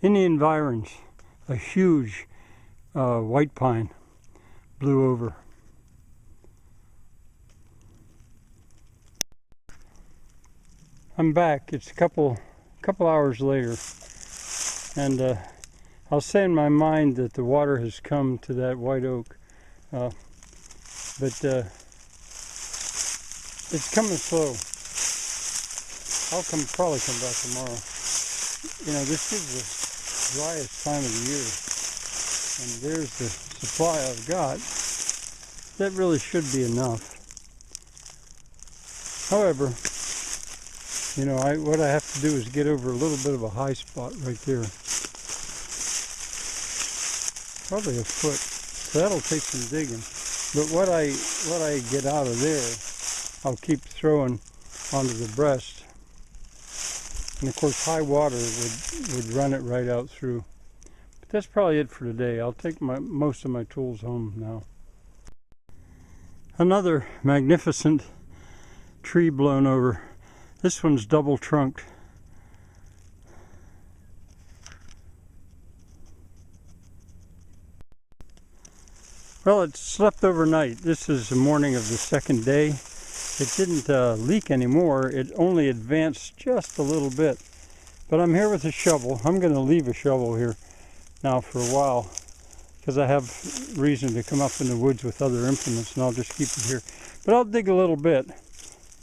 In the environs, a huge white pine blew over. I'm back. It's a couple hours later, and I'll say in my mind that the water has come to that white oak, but it's coming slow. I'll probably come back tomorrow. You know, this is the driest time of the year, and there's the supply I've got. That really should be enough. However, you know, what I have to do is get over a little bit of a high spot right there. Probably a foot. So that'll take some digging. But what I get out of there, I'll keep throwing onto the breast. And of course, high water would run it right out through. But that's probably it for today. I'll take most of my tools home now. Another magnificent tree blown over. This one's double trunked. Well, it slept overnight. This is the morning of the second day. It didn't leak anymore. It only advanced just a little bit. But I'm here with a shovel. I'm going to leave a shovel here now for a while because I have reason to come up in the woods with other implements, and I'll just keep it here. But I'll dig a little bit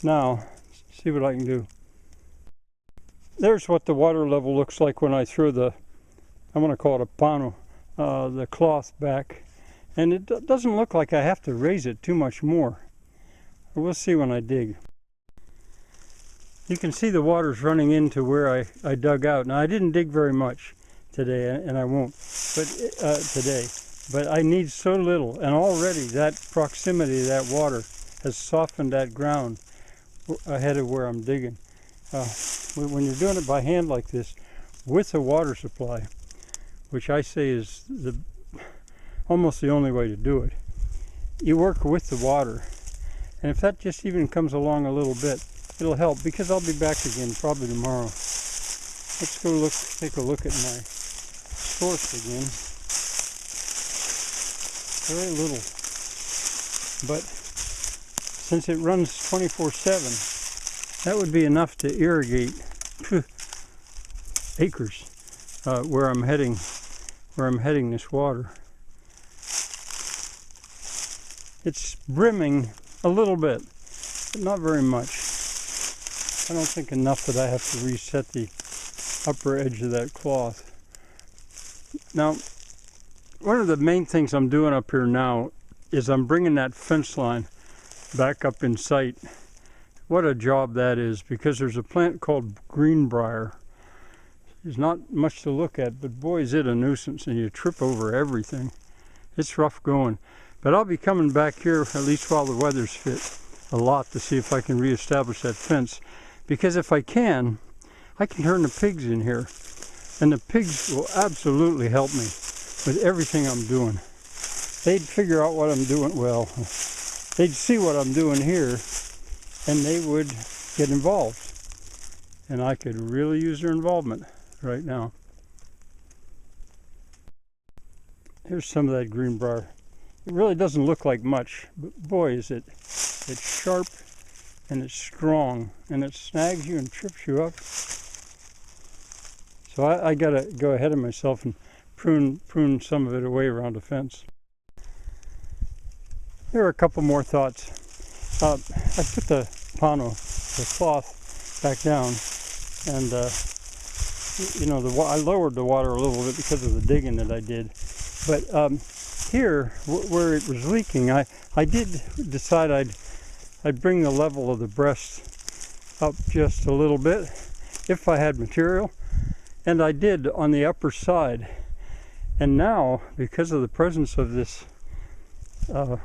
now, see what I can do. There's what the water level looks like when I throw the, I want to call it a pano, the cloth back. And it doesn't look like I have to raise it too much more. We'll see when I dig. You can see the water's running into where I dug out. Now, I didn't dig very much today, and I won't today. But I need so little, and already that proximity of that water has softened that ground ahead of where I'm digging. When you're doing it by hand like this, with a water supply, which I say is almost the only way to do it, you work with the water. And if that just even comes along a little bit, it'll help, because I'll be back again probably tomorrow. Let's go take a look at my source again. Very little. But since it runs 24/7, that would be enough to irrigate acres where I'm heading this water. It's brimming a little bit, but not very much. I don't think enough that I have to reset the upper edge of that cloth. Now, one of the main things I'm doing up here now is I'm bringing that fence line back up in sight. What a job that is, because there's a plant called greenbrier. There's not much to look at, but boy, is it a nuisance, and you trip over everything. It's rough going. But I'll be coming back here, at least while the weather's fit, a lot to see if I can reestablish that fence. Because if I can turn the pigs in here. And the pigs will absolutely help me with everything I'm doing. They'd figure out what I'm doing. Well, they'd see what I'm doing here, and they would get involved. And I could really use their involvement right now. Here's some of that greenbrier. It really doesn't look like much, but boy, is it's sharp and it's strong, and it snags you and trips you up. So I gotta go ahead of myself and prune some of it away around the fence. Here are a couple more thoughts. I put the pano, the cloth, back down, and you know, I lowered the water a little bit because of the digging that I did. But here, where it was leaking, I did decide I'd bring the level of the breast up just a little bit if I had material, and I did on the upper side. And now, because of the presence of this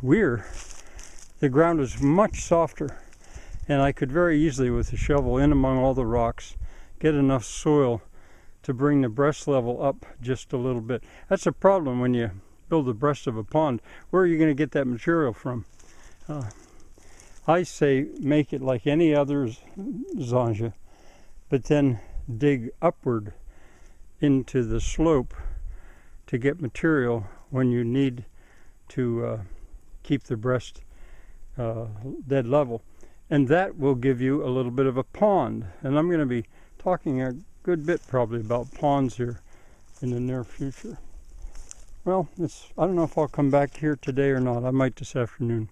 weir, the ground is much softer, and I could very easily, with the shovel in among all the rocks, get enough soil to bring the breast level up just a little bit. That's a problem when you build the breast of a pond. Where are you going to get that material from? I say make it like any other zonja, but then dig upward into the slope to get material when you need to keep the breast dead level. And that will give you a little bit of a pond. And I'm going to be talking a good bit probably about ponds here in the near future. Well, I don't know if I'll come back here today or not. I might this afternoon.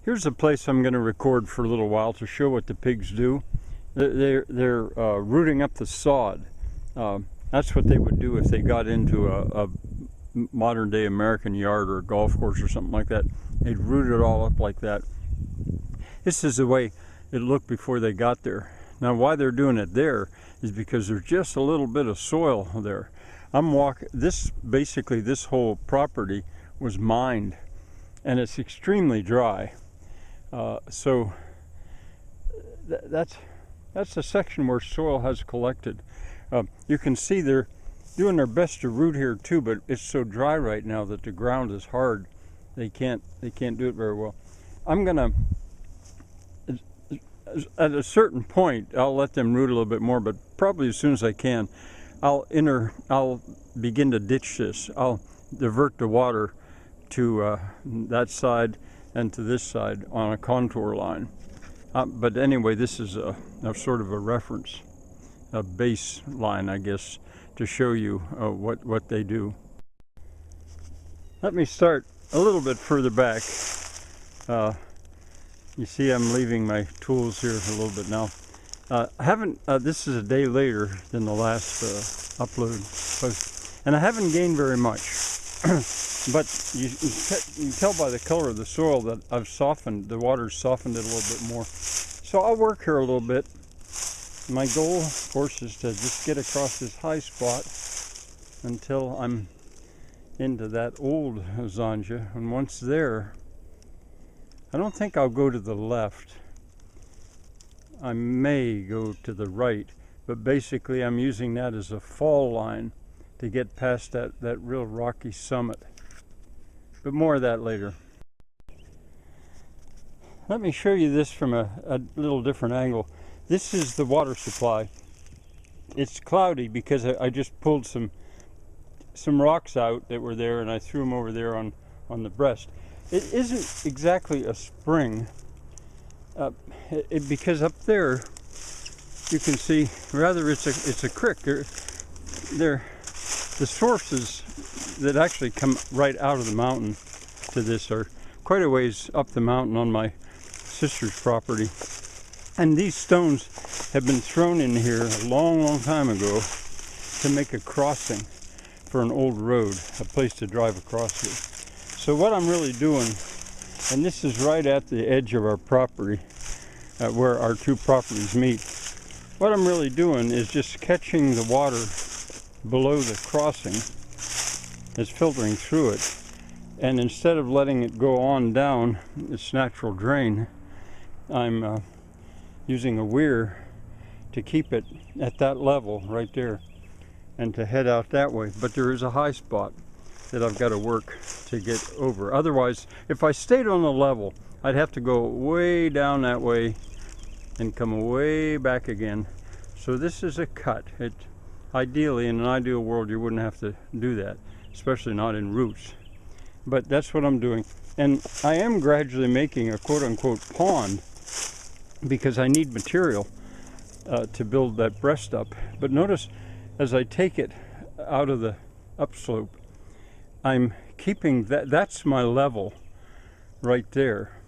Here's a place I'm going to record for a little while to show what the pigs do. They're rooting up the sod. That's what they would do if they got into a modern day American yard or a golf course or something like that. They'd root it all up like that. This is the way it looked before they got there. Now why they're doing it there is because there's just a little bit of soil there. Basically this whole property was mined and it's extremely dry. So that's the section where soil has collected. You can see they're doing their best to root here too, but it's so dry right now that the ground is hard. They can't do it very well. I'm gonna, at a certain point, I'll let them root a little bit more, but probably as soon as I can, I'll begin to ditch this. I'll divert the water to that side and to this side on a contour line. But anyway, this is a sort of a reference, a baseline, I guess, to show you what they do. Let me start a little bit further back. You see I'm leaving my tools here a little bit now. This is a day later than the last upload post, and I haven't gained very much. But you can tell by the color of the soil that I've softened, the water's softened it a little bit more. So I'll work here a little bit. My goal, of course, is to just get across this high spot until I'm into that old Zanja. And once there, I don't think I'll go to the left. I may go to the right, but basically I'm using that as a fall line to get past that real rocky summit. But more of that later. Let me show you this from a little different angle. This is the water supply. It's cloudy because I just pulled some rocks out that were there and I threw them over there on the breast. It isn't exactly a spring because up there you can see, rather it's a creek. The sources that actually come right out of the mountain to this are quite a ways up the mountain on my sister's property. And these stones have been thrown in here a long time ago to make a crossing for an old road, a place to drive across here. So what I'm really doing, and this is right at the edge of our property, where our two properties meet, what I'm really doing is just catching the water below the crossing that's filtering through it, and instead of letting it go on down its natural drain, I'm using a weir to keep it at that level right there and to head out that way. But there is a high spot that I've got to work to get over. Otherwise, if I stayed on the level, I'd have to go way down that way and come way back again. So this is a cut. Ideally, in an ideal world, you wouldn't have to do that, especially not in roots. But that's what I'm doing. And I am gradually making a quote-unquote pond because I need material to build that breast up. But notice, as I take it out of the upslope, I'm keeping that's my level right there.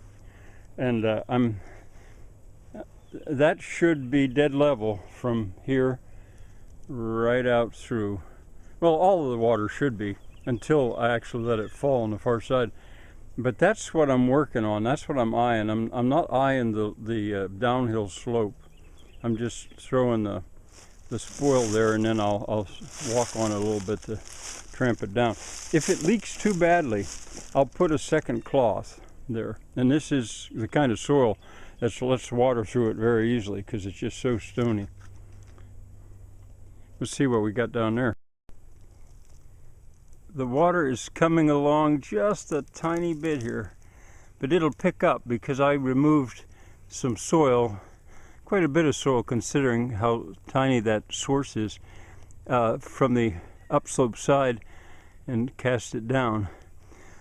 And that should be dead level from here right out through. Well, all of the water should be until I actually let it fall on the far side. But that's what I'm working on. That's what I'm eyeing. I'm not eyeing the downhill slope. I'm just throwing the spoil there, and then I'll walk on it a little bit to tramp it down. If it leaks too badly, I'll put a second cloth there. And this is the kind of soil that lets water through it very easily because it's just so stony. Let's see what we got down there. The water is coming along just a tiny bit here, but it'll pick up because I removed some soil, quite a bit of soil considering how tiny that source is. from the upslope side and cast it down.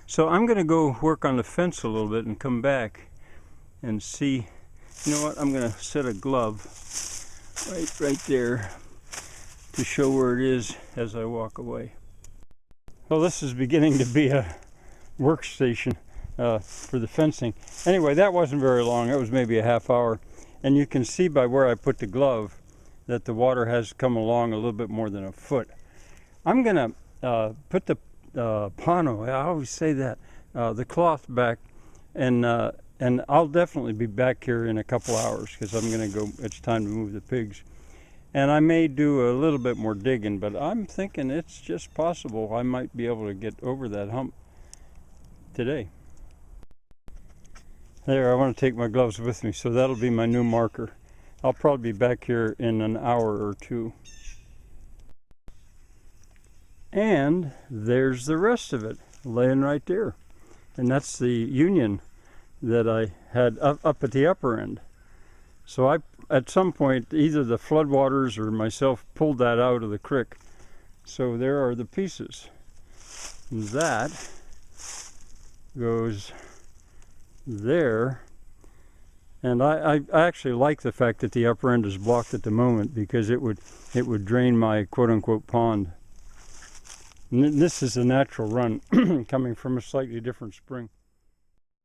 So I'm going to go work on the fence a little bit and come back and see. You know what? I'm going to set a glove right there to show where it is as I walk away. Well, this is beginning to be a workstation for the fencing. Anyway, that wasn't very long. It was maybe a half hour. And you can see by where I put the glove that the water has come along a little bit more than a foot. I'm going to put the pano, I always say that, the cloth back, and I'll definitely be back here in a couple hours because I'm going to go, it's time to move the pigs. And I may do a little bit more digging, but I'm thinking it's just possible I might be able to get over that hump today. There, I want to take my gloves with me, so that'll be my new marker. I'll probably be back here in an hour or two. And there's the rest of it laying right there. And that's the union that I had up at the upper end. So I, at some point, either the floodwaters or myself pulled that out of the creek. So there are the pieces. And that goes there. And I actually like the fact that the upper end is blocked at the moment because it would drain my quote-unquote pond. And this is a natural run coming from a slightly different spring.